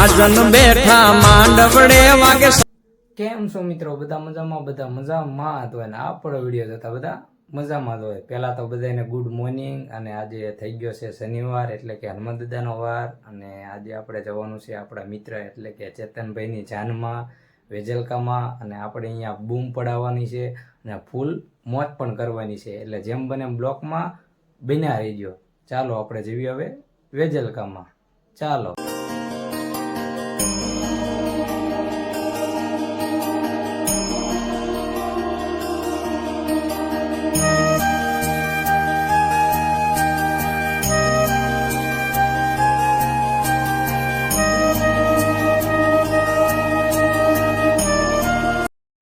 મહાજન બેઠા માંડવડે વાગે. કેમ છો મિત્રો? બધા મજામાં તો આપણો વિડીયો જોતા બધા મજામાં જ હોય. પહેલા તો બધાને ગુડ મોર્નિંગ. અને આજે થઈ ગયો છે શનિવાર, એટલે કે હનુમાન દાદાનો વાર. અને આજે આપણે જવાનું છે આપણા મિત્ર એટલે કે ચેતનભાઈની જાનમાં, વેજલકામાં. અને આપણે અહીંયા બૂમ પડાવવાની છે અને ફૂલ મોજ પણ કરવાની છે. એટલે જેમ બને એમ બ્લોકમાં બન્યા રહી ગયો. ચાલો આપણે જઈએ હવે વેજલકામાં. ચાલો.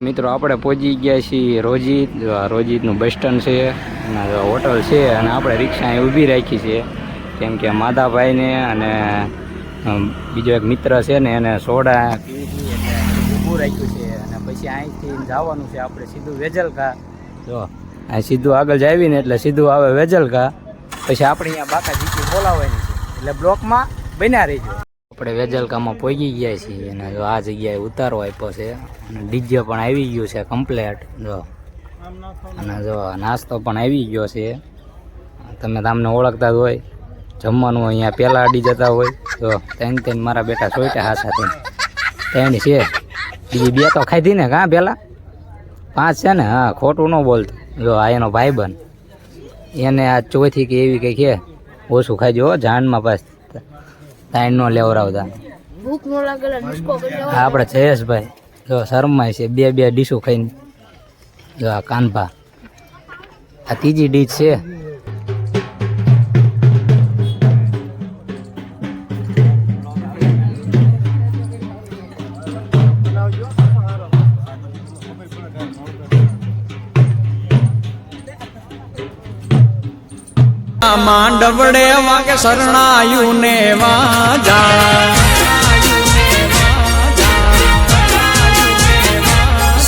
મિત્રો આપણે પહોંચી ગયા છીએ રોજીતનું બસ સ્ટેન્ડ છે અને હોટલ છે. અને આપણે રિક્ષા અહીં ઊભી રાખી છે કેમ કે માધાભાઈને અને બીજો એક મિત્ર છે ને એને સોડા પીવી એટલે ઊભું રાખ્યું છે. અને પછી અહીંથી જવાનું છે આપણે સીધું વેજલકા. જો અહીં સીધું આગળ જાવીને એટલે સીધું આવે વેજલકા. પછી આપણે અહીંયા બાકાજીકી બોલાવવાની છે, એટલે બ્લોકમાં બન્યા રહીજો. આપણે વેજલકામાં પહોંચી ગયા છીએ અને જો આ જગ્યાએ ઉતારો આપ્યો છે અને ડીજે પણ આવી ગયું છે કમ્પ્લેટ. જો અને જો નાસ્તો પણ આવી ગયો છે. તમે તમને ઓળખતા જ હોય. જમવાનું અહીંયા પહેલાં અડી જતા હોય. જો ત્રણ મારા બેટા સોઈટા હાસા ત્રણ છે. બીજી બે તો ખાધી ને કાં પહેલાં 5 છે ને. હા, ખોટું ન બોલતું. જો આ એનો ભાઈબંધ, એને આ ચોથી કે એવી કંઈ છે ઓછું ખાઈ જો જાનમાં પાસ તાઈન નો લેવરાવતા. આપણે જયેશભાઈ જો શરમાય છે, બે ડીશું ખાઈને. જો આ કાનભા, આ ત્રીજી ડીશ છે. માંડવડે વાગે શરણાયું ને વાજા,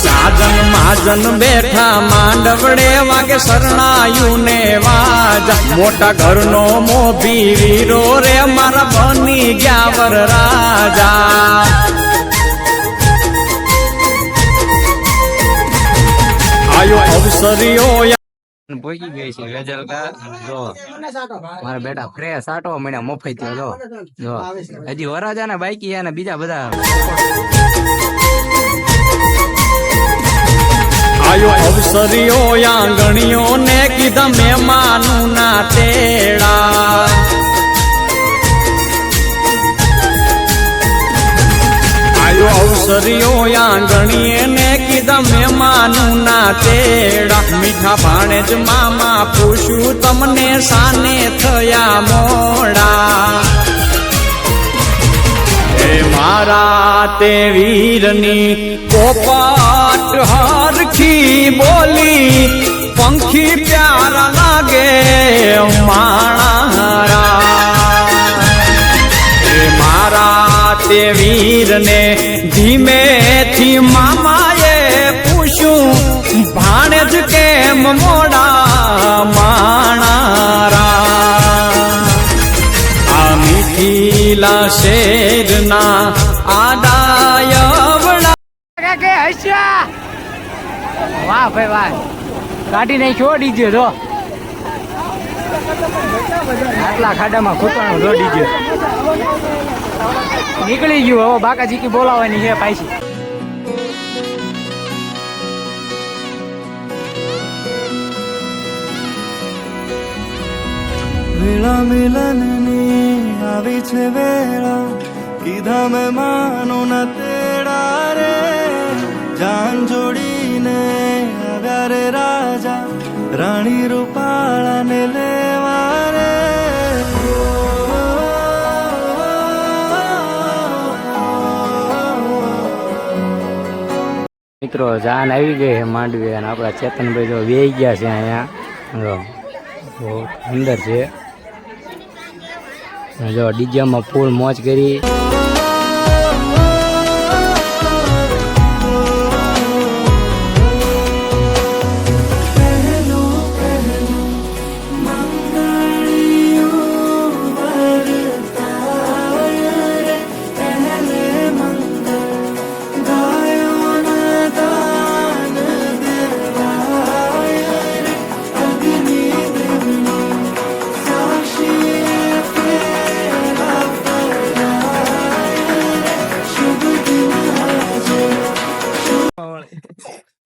સાજન મહાજન બેઠા માંડવડે વાગે શરણાયું ને વાજા. મોટા ઘરનો મોભી વીરો રે મારા બની ગયા વર રાજા. આયો અવસરીઓ પહોંચી ગઈ છે વેજલકા. જો મારા બેટા ફ્રેશ આટો મળ્યા મફત. જો હજી વરાજા ને બાઈકી અને બીજા બધા. આયો અવસરીઓ આંગણીઓ ને કીધા મહેમાનું ના તેડા. આયો અવસરીઓ આંગણીએ ને કીધા મહેમાનું ના તેડા. મીઠા ભાણે જ મામા પૂછ્યું તમને સાને થયા મોડા. હે મારા તે વીરની પોપટ હરખી બોલી, પંખી પ્યારા લાગે માણારા. હે મારા તે વીરને ધીમેથી મામાએ પૂછ્યું ભાણે જ કેમ મોડા માણારા. આ મીઠીલા શેરના આડાયવડા. વાહ ભાઈ વાહ, કાઢી નાખ્યો ડીજે. જો આટલા ખાડામાં ખૂટવાનું જો ડીજે નીકળી ગયું. હવે બાકાજીકી બોલાવવાની છે પાછી. વેળા મિલનની આવી છે વેળા, કીધા મેં માનો ના તેડા રે. જાન જોડીને આવ્યા રે રાજા, રાણી રૂપાળાને લેવા રે. મિત્રો જાન આવી ગઈ છે માંડવી. અને આપણા ચેતનભાઈ જો વેઈ ગયા છે અહીંયા. જો અંદર છે. જો ડીજેમાં ફૂલ મોજ કરી.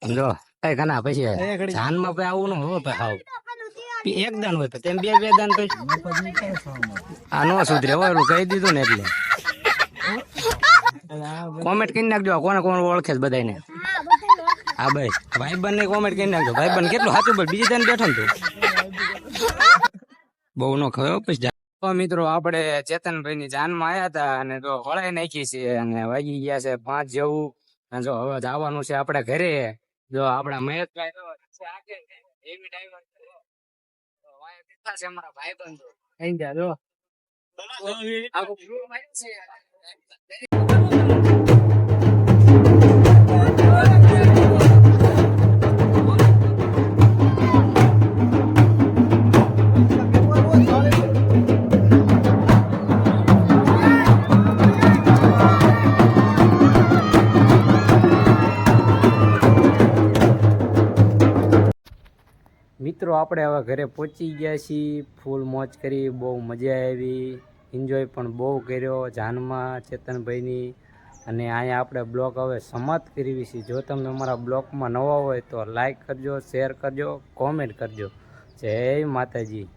જો કઈ કના પછી જાનમાં પછી આવું ન હોય પછી હાવ એક દાન હોય તેમ બે દાન પછી આ નો સુધરે હોય એટલું કહી દીધું ને એટલે કોમેન્ટ કરી નાખજો કોને કોણ ઓળખે છે બધાને હા બસ ભાઈબંધ ને કોમેન્ટ કરી નાખજો ભાઈબંધ કેટલું સાચું બોલ બીજી તને બેઠો ને તું બહુ નો ખબર પછી તો મિત્રો આપણે ચેતનભાઈ ની જાનમાં આવ્યા હતા અને તો હળાઈ નાખી છે અને વાગી ગયા છે 5 જેવું અને જો હવે જવાનું છે આપણે ઘરે જો આપણા મહેશભાઈ તો છે આગે એવી ડ્રાઈવર તો વાય કેટલા છે અમારા ભાઈબંધો થઈ ગયા જો આખું ગ્રુપ આવ્યું છે મિત્રો આપણે હવે ઘરે પહોંચી ગયા છીએ ફૂલ મોજ કરી બહુ મજા આવી એન્જોય પણ બહુ કર્યો જાનમાં ચેતનભાઈની અને અહીંયા આપણે બ્લોગ હવે સમાપ્ત કરવી છે જો તમે અમારા બ્લોગમાં નવા હોય તો લાઈક કરજો શેર કરજો કોમેન્ટ કરજો જય માતાજી